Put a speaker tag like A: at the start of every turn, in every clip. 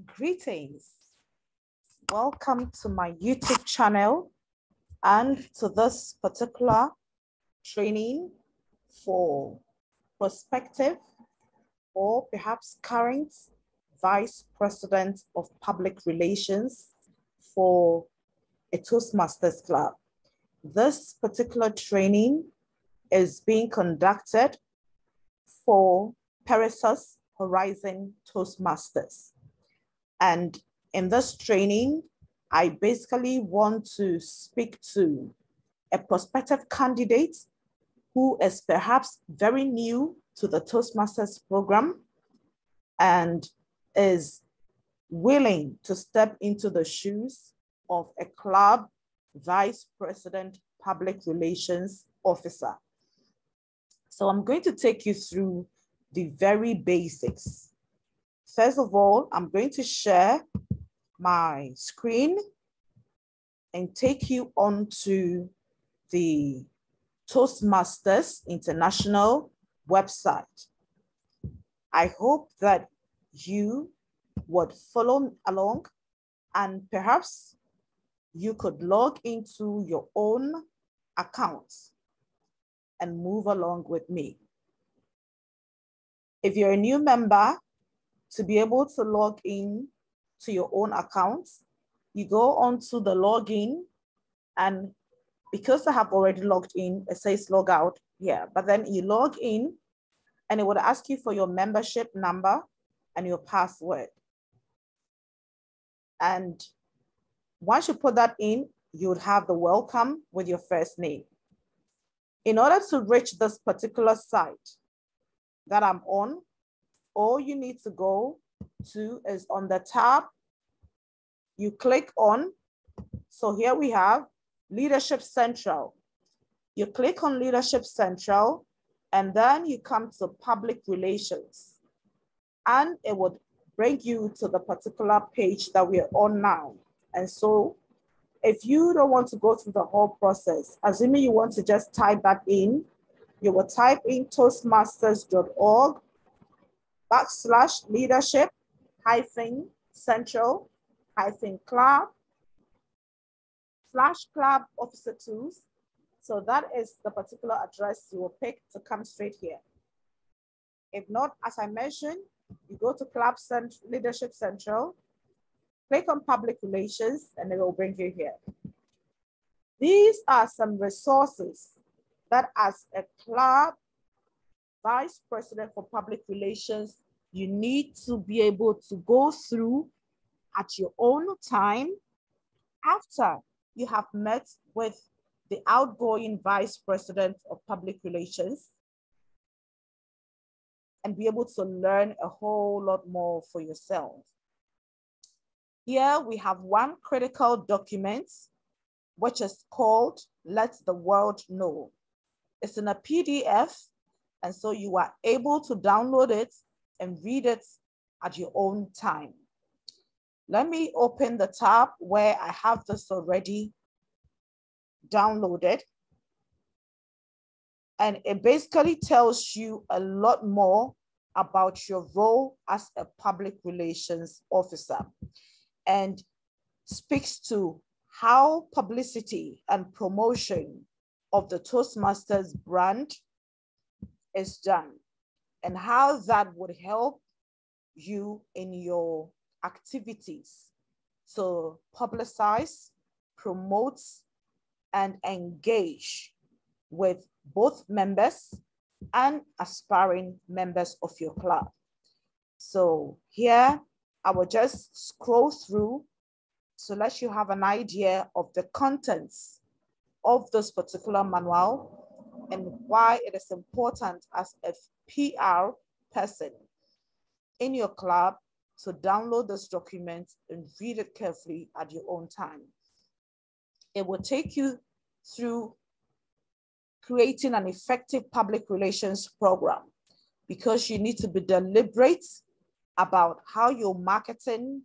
A: Greetings. Welcome to my YouTube channel and to this particular training for prospective or perhaps current Vice President of Public Relations for a Toastmasters Club. This particular training is being conducted for Peresus Horizon Toastmasters. And in this training, I basically want to speak to a prospective candidate who is perhaps very new to the Toastmasters program and is willing to step into the shoes of a club vice president public relations officer. So I'm going to take you through the very basics. First of all, I'm going to share my screen and take you onto the Toastmasters International website. I hope that you would follow along and perhaps you could log into your own account and move along with me. If you're a new member, to be able to log in to your own account, you go onto the login, and because I have already logged in, it says log out here, but then you log in and it would ask you for your membership number and your password. And once you put that in, you would have the welcome with your first name. In order to reach this particular site that I'm on, all you need to go to is on the tab you click on. So here we have Leadership Central. You click on Leadership Central and then you come to Public Relations and it would bring you to the particular page that we are on now. And so if you don't want to go through the whole process, assuming you want to just type that in, you will type in toastmasters.org/leadership-central-club/club officer tools. So that is the particular address you will pick to come straight here. If not, as I mentioned, you go to Club Leadership Central, click on Public Relations, and it will bring you here. These are some resources that as a club vice president for public relations, you need to be able to go through at your own time after you have met with the outgoing vice president of public relations and be able to learn a whole lot more for yourself. Here we have one critical document, which is called Let the World Know. It's in a PDF, and so you are able to download it and read it at your own time. Let me open the tab where I have this already downloaded. And it basically tells you a lot more about your role as a public relations officer and speaks to how publicity and promotion of the Toastmasters brand is done and how that would help you in your activities to publicize, promote, and engage with both members and aspiring members of your club. So here, I will just scroll through to let you have an idea of the contents of this particular manual and why it is important as a PR person in your club to download this document and read it carefully at your own time. It will take you through creating an effective public relations program because you need to be deliberate about how you're marketing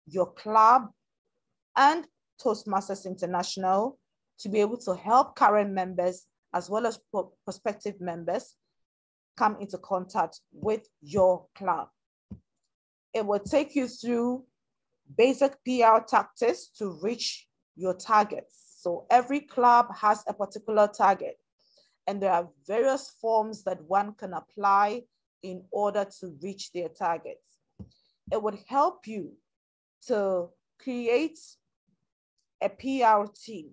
A: your club and Toastmasters International to be able to help current members as well as prospective members come into contact with your club. It will take you through basic PR tactics to reach your targets. So every club has a particular target, and there are various forms that one can apply in order to reach their targets. It would help you to create a PR team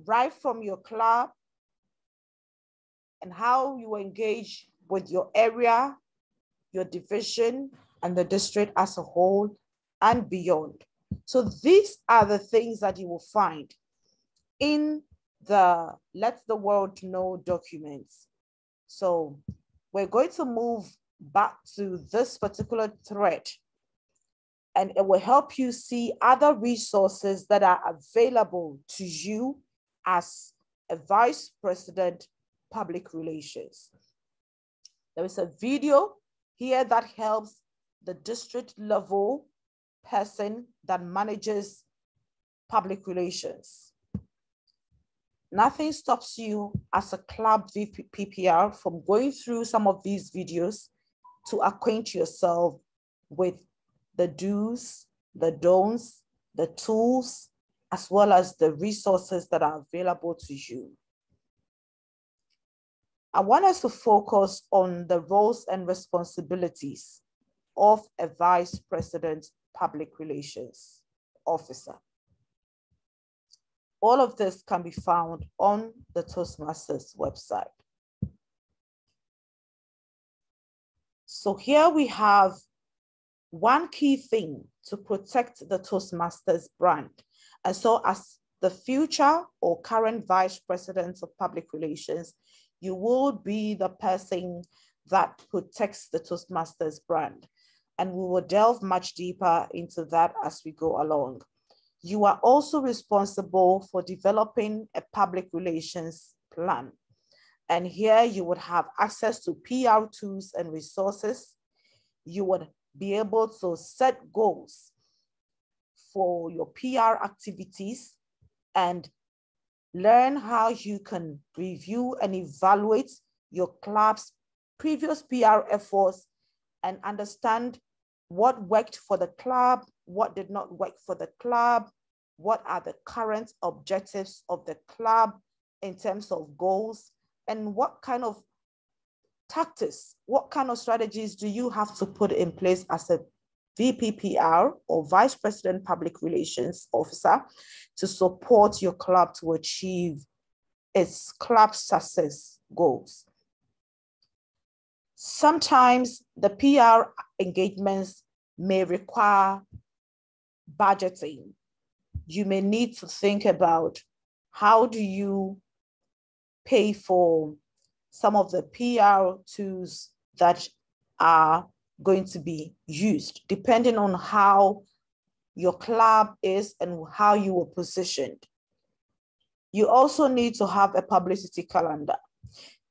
A: right from your club and how you engage with your area, your division, and the district as a whole and beyond. So these are the things that you will find in the Let the World Know documents. So we're going to move back to this particular thread, and it will help you see other resources that are available to you as a Vice President, Public Relations. There is a video here that helps the district level person that manages public relations. Nothing stops you as a club VPPR from going through some of these videos to acquaint yourself with the do's, the don'ts, the tools, as well as the resources that are available to you. I want us to focus on the roles and responsibilities of a Vice President Public Relations Officer. All of this can be found on the Toastmasters website. So here we have one key thing to protect the Toastmasters brand. And so as the future or current Vice President of Public Relations, you will be the person that protects the Toastmasters brand. And we will delve much deeper into that as we go along. You are also responsible for developing a public relations plan. And here you would have access to PR tools and resources. You would be able to set goals for your PR activities and learn how you can review and evaluate your club's previous PR efforts and understand what worked for the club, what did not work for the club, what are the current objectives of the club in terms of goals, and what kind of tactics, what kind of strategies do you have to put in place as a VPPR or Vice President Public Relations Officer to support your club to achieve its club success goals. Sometimes the PR engagements may require budgeting. You may need to think about how do you pay for some of the PR tools that are going to be used, depending on how your club is and how you were positioned. You also need to have a publicity calendar.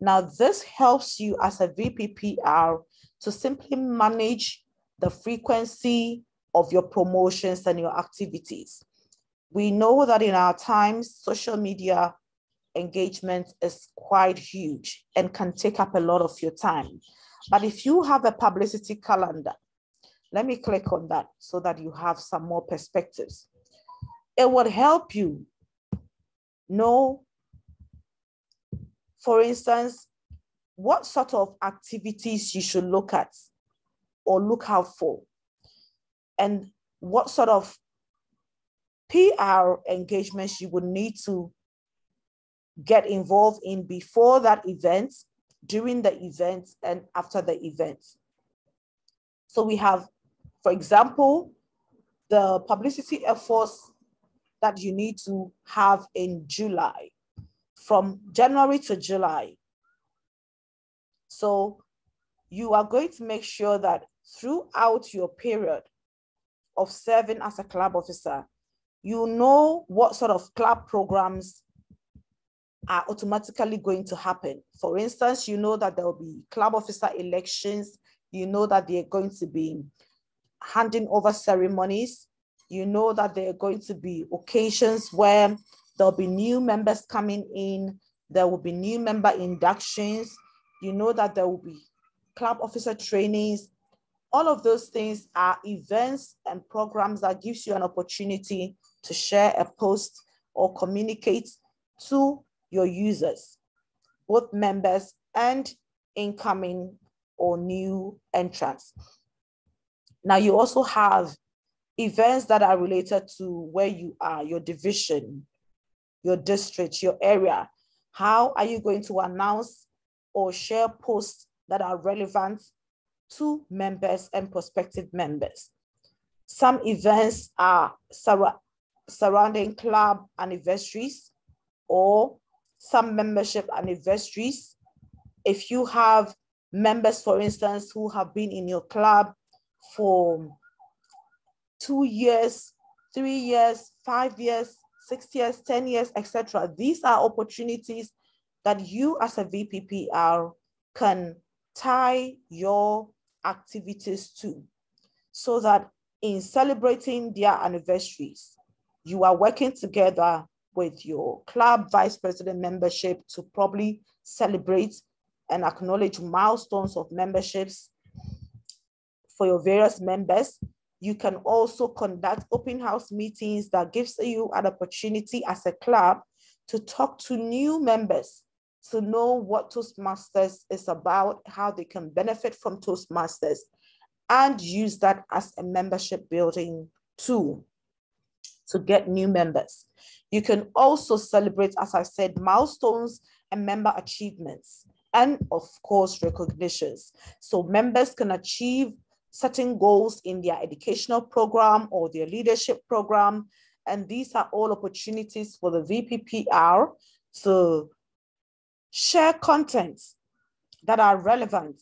A: Now, this helps you as a VPPR to simply manage the frequency of your promotions and your activities. We know that in our times, social media engagement is quite huge and can take up a lot of your time. But if you have a publicity calendar, let me click on that so that you have some more perspectives. It would help you know, for instance, what sort of activities you should look at or look out for, and what sort of PR engagements you would need to get involved in before that event, during the event, and after the event. So we have, for example, the publicity efforts that you need to have in July, from January to July. So you are going to make sure that throughout your period of serving as a club officer, you know what sort of club programs are automatically going to happen. For instance, you know that there will be club officer elections, you know that they're going to be handing over ceremonies, you know that there are going to be occasions where there'll be new members coming in, there will be new member inductions, you know that there will be club officer trainings. All of those things are events and programs that gives you an opportunity to share a post or communicate to your users, both members and incoming or new entrants. Now, you also have events that are related to where you are, your division, your district, your area. How are you going to announce or share posts that are relevant to members and prospective members? Some events are surrounding club anniversaries or some membership anniversaries. If you have members, for instance, who have been in your club for 2 years, 3 years, 5 years, 6 years, 10 years, etc. These are opportunities that you as a VPPR can tie your activities to, so that in celebrating their anniversaries, you are working together with your club vice president membership to probably celebrate and acknowledge milestones of memberships for your various members. You can also conduct open house meetings that gives you an opportunity as a club to talk to new members, to know what Toastmasters is about, how they can benefit from Toastmasters, and use that as a membership building tool to get new members. You can also celebrate, as I said, milestones and member achievements, and of course, recognitions. So members can achieve certain goals in their educational program or their leadership program. And these are all opportunities for the VPPR to share content that are relevant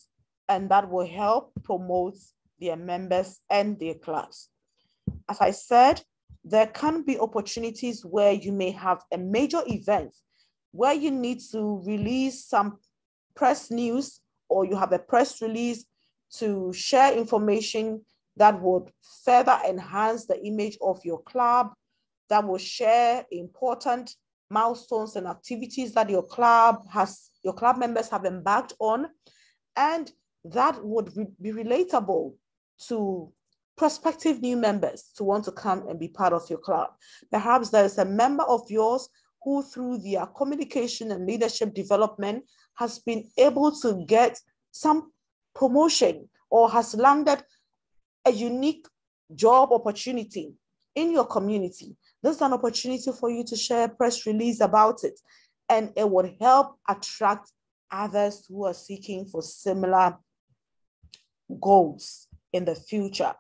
A: and that will help promote their members and their clubs. As I said, there can be opportunities where you may have a major event where you need to release some press news, or you have a press release to share information that would further enhance the image of your club, that will share important milestones and activities that your club members have embarked on, and that would be relatable to prospective new members to want to come and be part of your club. Perhaps there is a member of yours who, through their communication and leadership development, has been able to get some promotion or has landed a unique job opportunity in your community. This is an opportunity for you to share a press release about it, and it would help attract others who are seeking for similar goals in the future.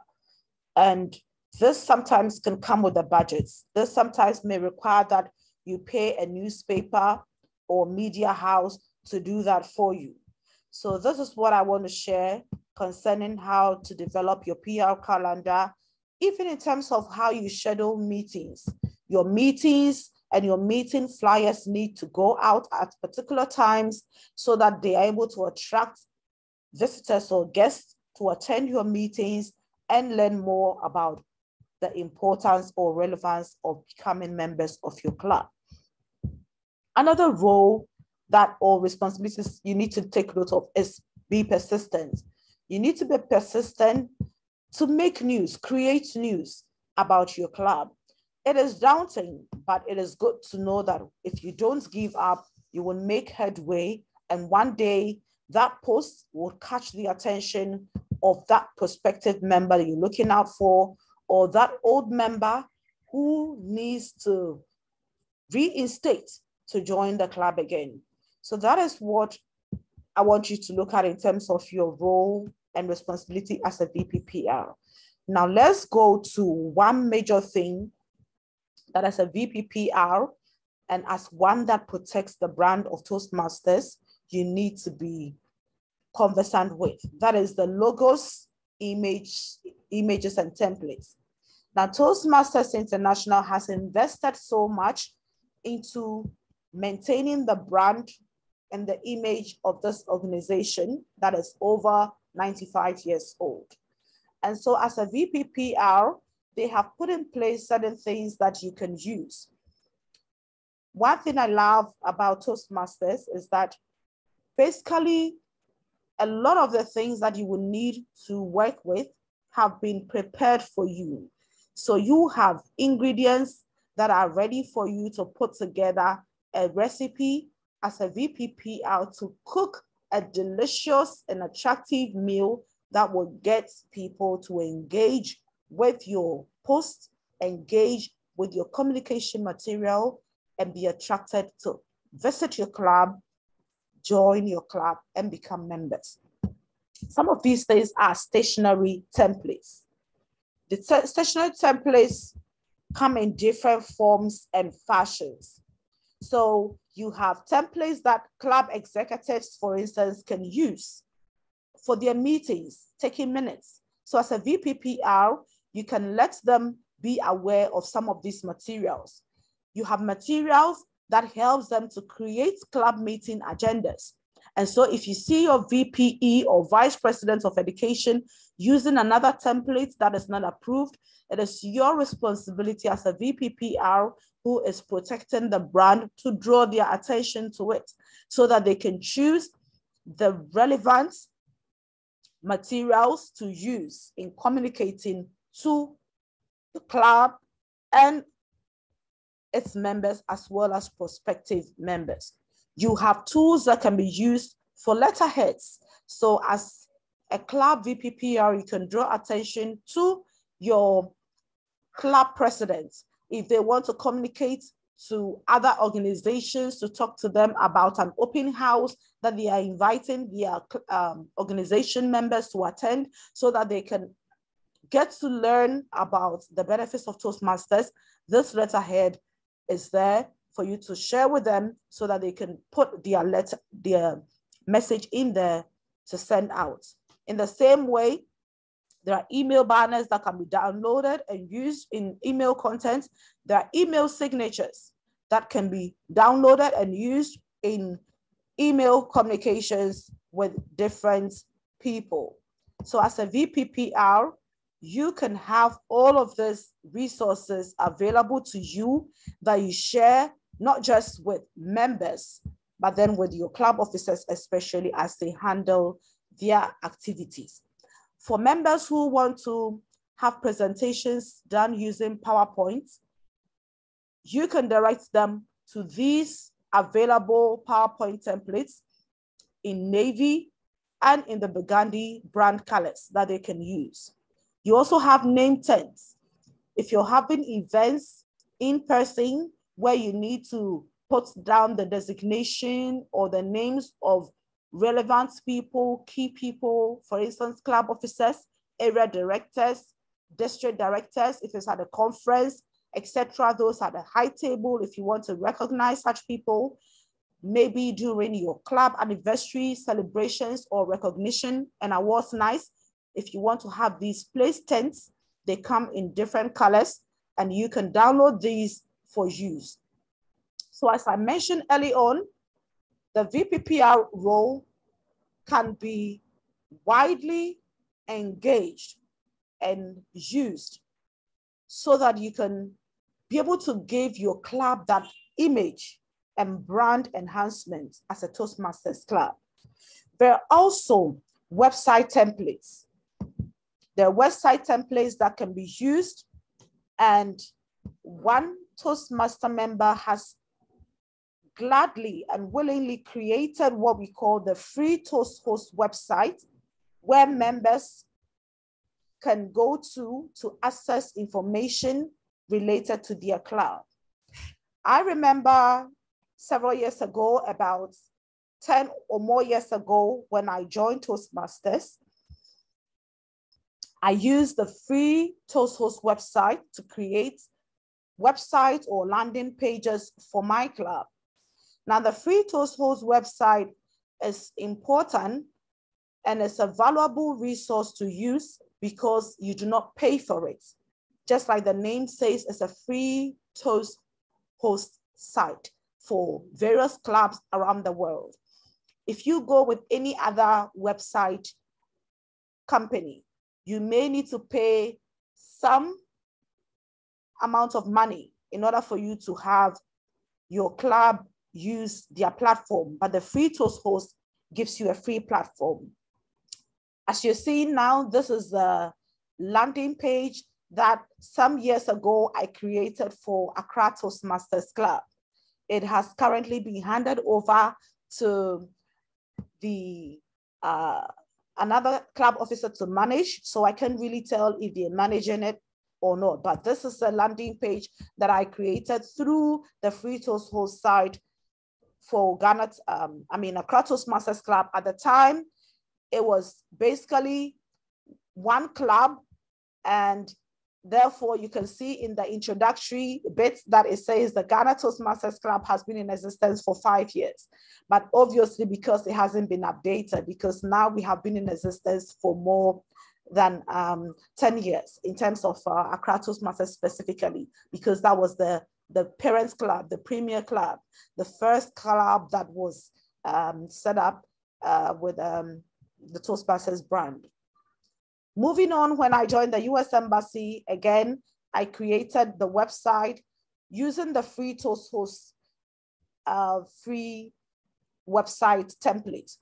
A: And this sometimes can come with the budgets. This sometimes may require that you pay a newspaper or media house to do that for you. So this is what I want to share concerning how to develop your PR calendar, even in terms of how you schedule meetings. Your meetings and your meeting flyers need to go out at particular times so that they are able to attract visitors or guests to attend your meetings and learn more about the importance or relevance of becoming members of your club. Another role that or responsibilities you need to take note of is be persistent. You need to be persistent to make news, create news about your club. It is daunting, but it is good to know that if you don't give up, you will make headway, and one day that post will catch the attention of that prospective member that you're looking out for, or that old member who needs to reinstate to join the club again. So that is what I want you to look at in terms of your role and responsibility as a VPPR. Now let's go to one major thing that as a VPPR and as one that protects the brand of Toastmasters, you need to be conversant with. That is the logos, images, and templates. Now, Toastmasters International has invested so much into maintaining the brand and the image of this organization that is over 95 years old. And so as a VPPR, they have put in place certain things that you can use. One thing I love about Toastmasters is that basically a lot of the things that you will need to work with have been prepared for you. So you have ingredients that are ready for you to put together a recipe as a VPPR to cook a delicious and attractive meal that will get people to engage with your post, engage with your communication material, and be attracted to visit your club, join your club, and become members. Some of these things are stationery templates. The stationery templates come in different forms and fashions. So you have templates that club executives, for instance, can use for their meetings, taking minutes. So as a VPPR, you can let them be aware of some of these materials. You have materials that helps them to create club meeting agendas. And so if you see your VPE or Vice President of Education using another template that is not approved, it is your responsibility as a VPPR who is protecting the brand to draw their attention to it so that they can choose the relevant materials to use in communicating to the club and its members as well as prospective members. You have tools that can be used for letterheads. So as a club VPPR, you can draw attention to your club presidents if they want to communicate to other organizations to talk to them about an open house that they are inviting their organization members to attend so that they can get to learn about the benefits of Toastmasters. This letterhead is there for you to share with them so that they can put their message in there to send out. In the same way, there are email banners that can be downloaded and used in email content. There are email signatures that can be downloaded and used in email communications with different people. So as a VPPR, you can have all of these resources available to you that you share, not just with members, but then with your club officers, especially as they handle their activities. For members who want to have presentations done using PowerPoint, you can direct them to these available PowerPoint templates in navy and in the burgundy brand colors that they can use. You also have name tags. If you're having events in person where you need to put down the designation or the names of relevant people, key people, for instance, club officers, area directors, district directors, if it's at a conference, etc. Those are the high table if you want to recognize such people, maybe during your club anniversary celebrations or recognition and awards nights. If you want to have these place tents, they come in different colors and you can download these for use. So as I mentioned early on, the VPPR role can be widely engaged and used so that you can be able to give your club that image and brand enhancement as a Toastmasters club. There are also website templates. There are website templates that can be used, and one Toastmaster member has gladly and willingly created what we call the free Toast Host website, where members can go to access information related to their club. I remember several years ago, about 10 or more years ago, when I joined Toastmasters, I used the free Toast Host website to create websites or landing pages for my club. Now, the free Toast Host website is important and it's a valuable resource to use because you do not pay for it. Just like the name says, it's a free Toast Host site for various clubs around the world. If you go with any other website company, you may need to pay some amount of money in order for you to have your club use their platform, but the free Toast Host gives you a free platform. As you're seeing now, this is the landing page that some years ago I created for Accra Toastmasters Club. It has currently been handed over to the another club officer to manage, so I can't really tell if they're managing it or not. But this is a landing page that I created through the Free Toast host site for Ghana, Accra Toastmasters Club. At the time, it was basically one club, and therefore you can see in the introductory bits that it says the Ghana Toastmasters Club has been in existence for 5 years. But obviously, because it hasn't been updated, because now we have been in existence for more than 10 years in terms of Accra Toastmasters specifically, because that was the parents club, the premier club, the first club that was set up with the Toastmasters brand. Moving on, when I joined the US Embassy, again, I created the website using the Free Toast host free website template.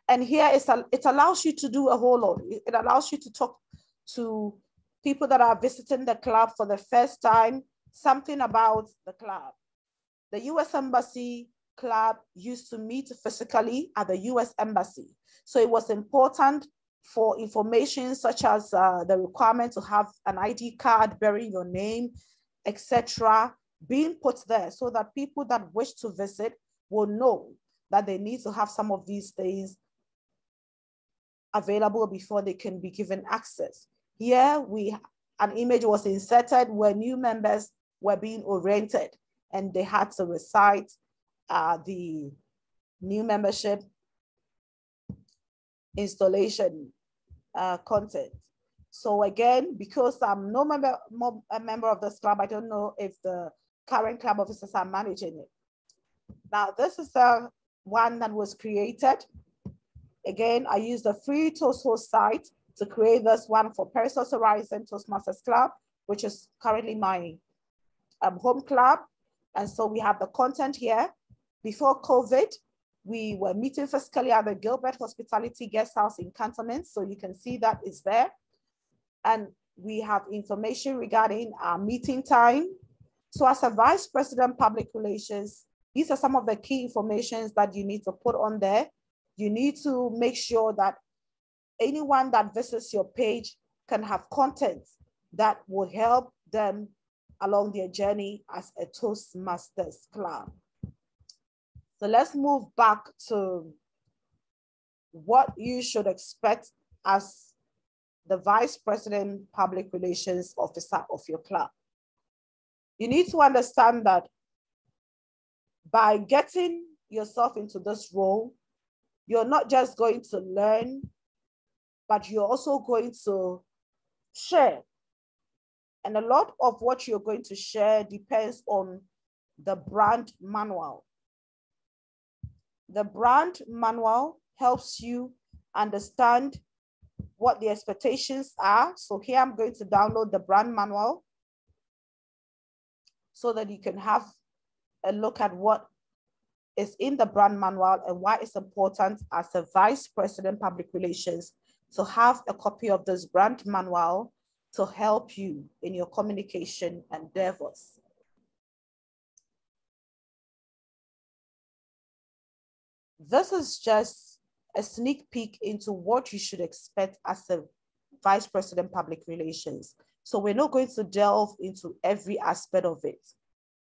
A: And here it allows you to do a whole lot. It allows you to talk to people that are visiting the club for the first time, something about the club. The US Embassy Club used to meet physically at the US Embassy. So it was important for information such as the requirement to have an ID card bearing your name, etc., being put there so that people that wish to visit will know that they need to have some of these things available before they can be given access. Here, an image was inserted where new members were being oriented, and they had to recite the new membership installation content. So again, because I'm no a member of this club, I don't know if the current club officers are managing it. Now, this is the one that was created. Again, I used the Free Toast host site to create this one for Perissos Horizon Toastmasters Club, which is currently my home club. And so we have the content here. Before COVID, we were meeting physically at the Gilbert Hospitality Guest House in Cantonment. So you can see that is there. And we have information regarding our meeting time. So as a Vice President Public Relations, these are some of the key informations that you need to put on there. You need to make sure that anyone that visits your page can have content that will help them along their journey as a Toastmasters Club. So let's move back to what you should expect as the Vice President Public Relations Officer of your club. You need to understand that by getting yourself into this role, you're not just going to learn, but you're also going to share. And a lot of what you're going to share depends on the brand manual. The brand manual helps you understand what the expectations are. So here I'm going to download the brand manual so that you can have a look at what is in the brand manual and why it's important as a Vice President Public Relations to have a copy of this brand manual to help you in your communication endeavors. This is just a sneak peek into what you should expect as a Vice President Public Relations. So we're not going to delve into every aspect of it.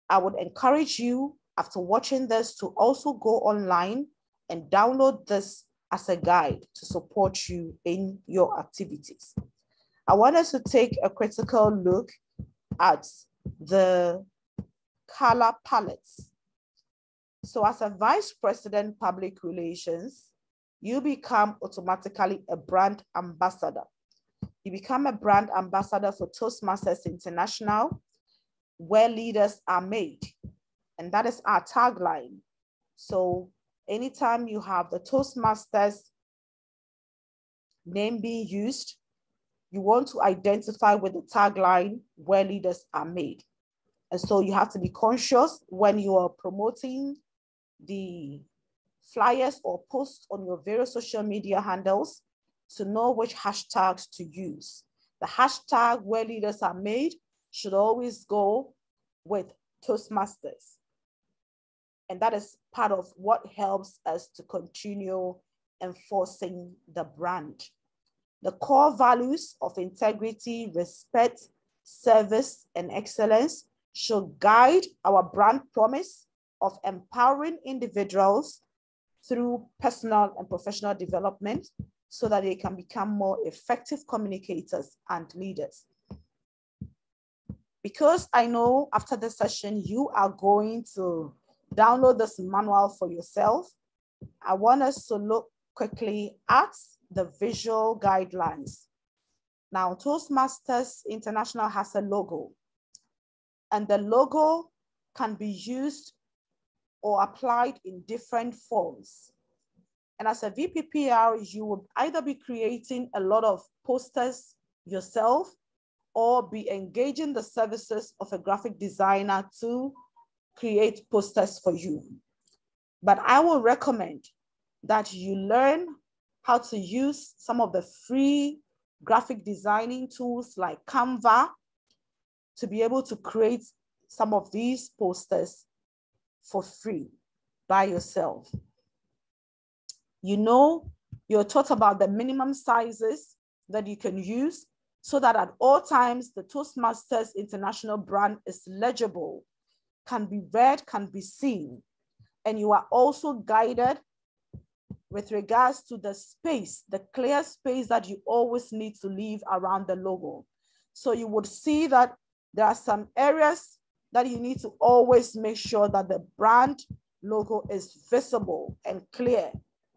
A: I would encourage you, after watching this, to also go online and download this as a guide to support you in your activities. I want us to take a critical look at the color palettes. So as a Vice President Public Relations, you become automatically a brand ambassador. You become a brand ambassador for Toastmasters International, where leaders are made. And that is our tagline. So anytime you have the Toastmasters name being used, you want to identify with the tagline where leaders are made. And so you have to be conscious when you are promoting the flyers or posts on your various social media handles to know which hashtags to use. The hashtag where leaders are made should always go with Toastmasters. And that is part of what helps us to continue enforcing the brand. The core values of integrity, respect, service, and excellence should guide our brand promise of empowering individuals through personal and professional development so that they can become more effective communicators and leaders. Because I know after this session, you are going to download this manual for yourself, I want us to look quickly at the visual guidelines. Now, Toastmasters International has a logo, and the logo can be used or applied in different forms. And as a VPPR, you would either be creating a lot of posters yourself or be engaging the services of a graphic designer to create posters for you. But I will recommend that you learn how to use some of the free graphic designing tools like Canva to be able to create some of these posters for free by yourself. You know, you're taught about the minimum sizes that you can use so that at all times the Toastmasters International brand is legible, can be read, can be seen. And you are also guided with regards to the space, the clear space that you always need to leave around the logo. So you would see that there are some areas that you need to always make sure that the brand logo is visible and clear.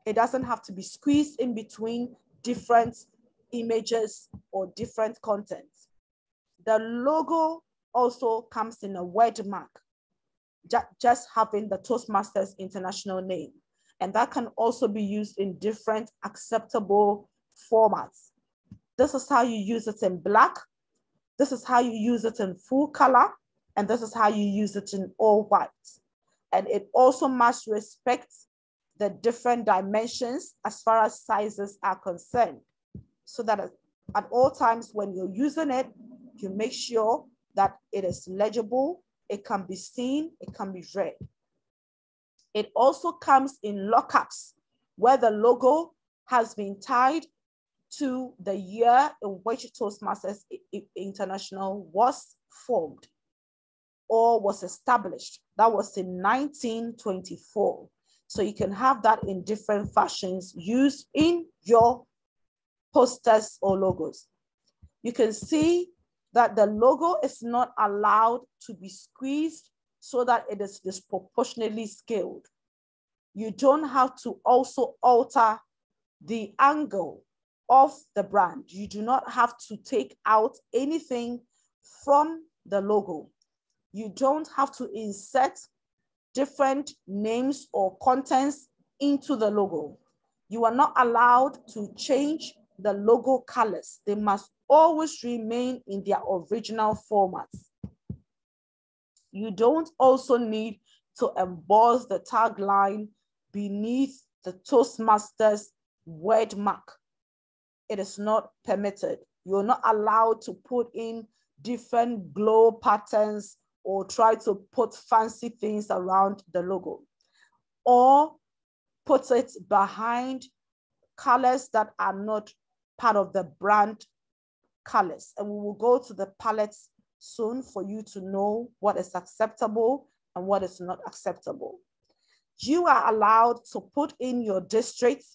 A: It doesn't have to be squeezed in between different images or different content. The logo also comes in a word mark, just having the Toastmasters International name. And that can also be used in different acceptable formats. This is how you use it in black. This is how you use it in full color. And this is how you use it in all white. And it also must respect the different dimensions as far as sizes are concerned, so that at all times when you're using it, you make sure that it is legible, it can be seen, it can be read. It also comes in lockups where the logo has been tied to the year in which Toastmasters International was formed or was established. That was in 1924. So you can have that in different fashions used in your posters or logos. You can see that the logo is not allowed to be squeezed so that it is disproportionately scaled. You don't have to also alter the angle of the brand. You do not have to take out anything from the logo. You don't have to insert different names or contents into the logo. You are not allowed to change the logo colors. They must always remain in their original formats. You don't also need to emboss the tagline beneath the Toastmasters word mark. It is not permitted. You're not allowed to put in different glow patterns or try to put fancy things around the logo, or put it behind colors that are not part of the brand colors. And we will go to the palettes soon for you to know what is acceptable and what is not acceptable. You are allowed to put in your district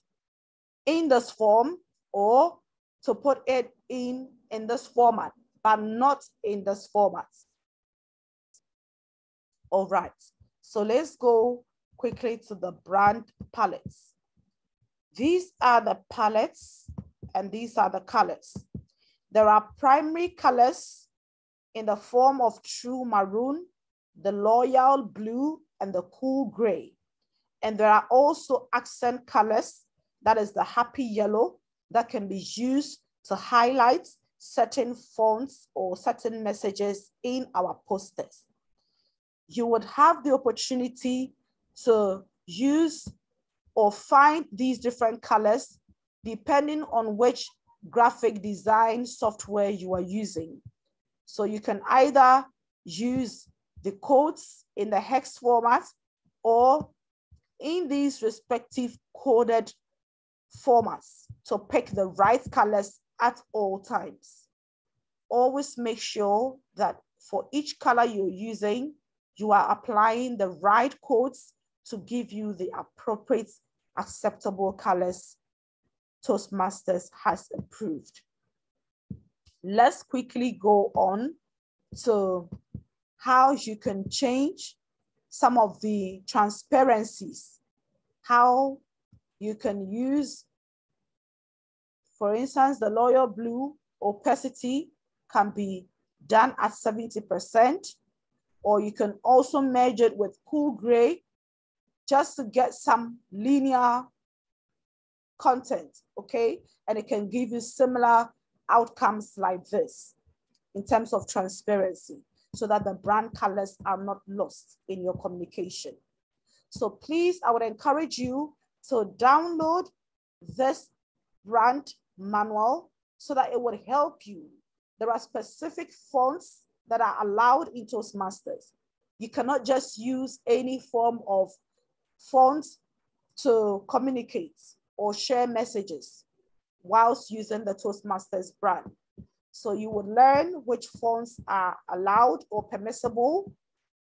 A: in this form or to put it in this format, but not in this format. All right, so let's go quickly to the brand palettes. These are the palettes and these are the colors. There are primary colors in the form of true maroon, the loyal blue, and the cool gray. And there are also accent colors, that is the happy yellow, that can be used to highlight certain fonts or certain messages in our posters. You would have the opportunity to use or find these different colors depending on which graphic design software you are using. So you can either use the codes in the hex format or in these respective coded formats to pick the right colors at all times. Always make sure that for each color you're using, you are applying the right codes to give you the appropriate acceptable colors Toastmasters has approved. Let's quickly go on to how you can change some of the transparencies, how you can use, for instance, the Loyal Blue opacity can be done at 70%, or you can also merge it with Cool Gray just to get some linear content, okay? And it can give you similar outcomes like this in terms of transparency, so that the brand colors are not lost in your communication. So please, I would encourage you to download this brand manual so that it would help you. There are specific fonts that are allowed in Toastmasters. You cannot just use any form of font to communicate or share messages whilst using the Toastmasters brand. So you would learn which fonts are allowed or permissible,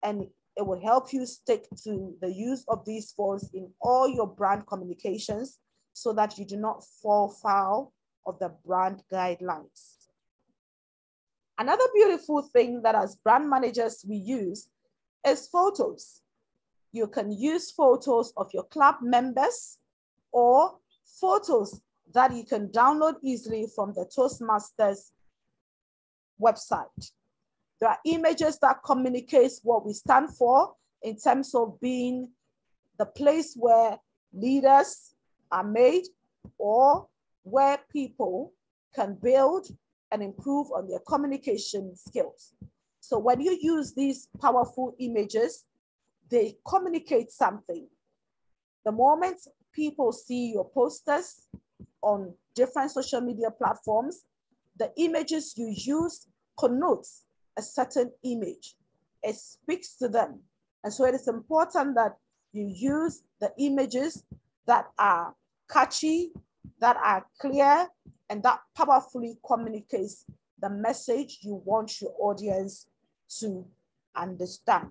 A: and it will help you stick to the use of these fonts in all your brand communications so that you do not fall foul of the brand guidelines. Another beautiful thing that as brand managers we use is photos. You can use photos of your club members or photos that you can download easily from the Toastmasters website. There are images that communicates what we stand for in terms of being the place where leaders are made or where people can build and improve on their communication skills. So when you use these powerful images, they communicate something. The moment people see your posters on different social media platforms, the images you use connotes a certain image. It speaks to them. And so it is important that you use the images that are catchy, that are clear, and that powerfully communicates the message you want your audience to understand.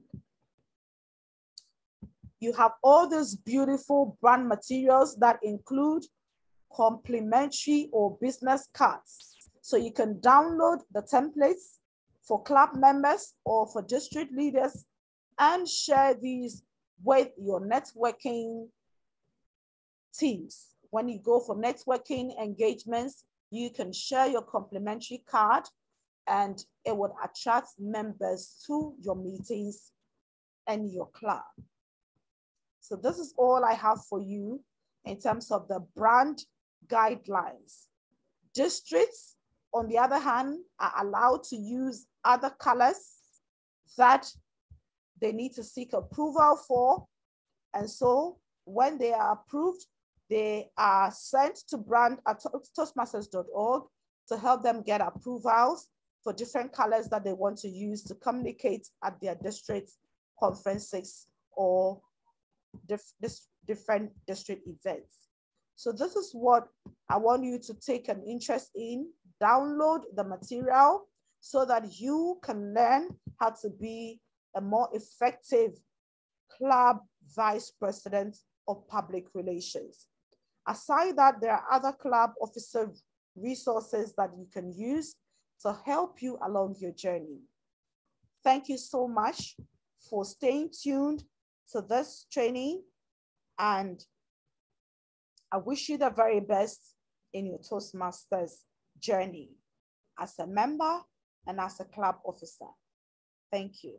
A: You have all these beautiful brand materials that include complimentary or business cards. So you can download the templates for club members or for district leaders and share these with your networking teams. When you go for networking engagements, you can share your complimentary card and it would attract members to your meetings and your club. So this is all I have for you in terms of the brand guidelines. Districts, on the other hand, are allowed to use other colors that they need to seek approval for. And so when they are approved, they are sent to brand at toastmasters.org to help them get approvals for different colors that they want to use to communicate at their district conferences or different district events. So this is what I want you to take an interest in. Download the material so that you can learn how to be a more effective club vice president of public relations. Aside that, there are other club officer resources that you can use to help you along your journey. Thank you so much for staying tuned to this training, and I wish you the very best in your Toastmasters journey as a member and as a club officer. Thank you.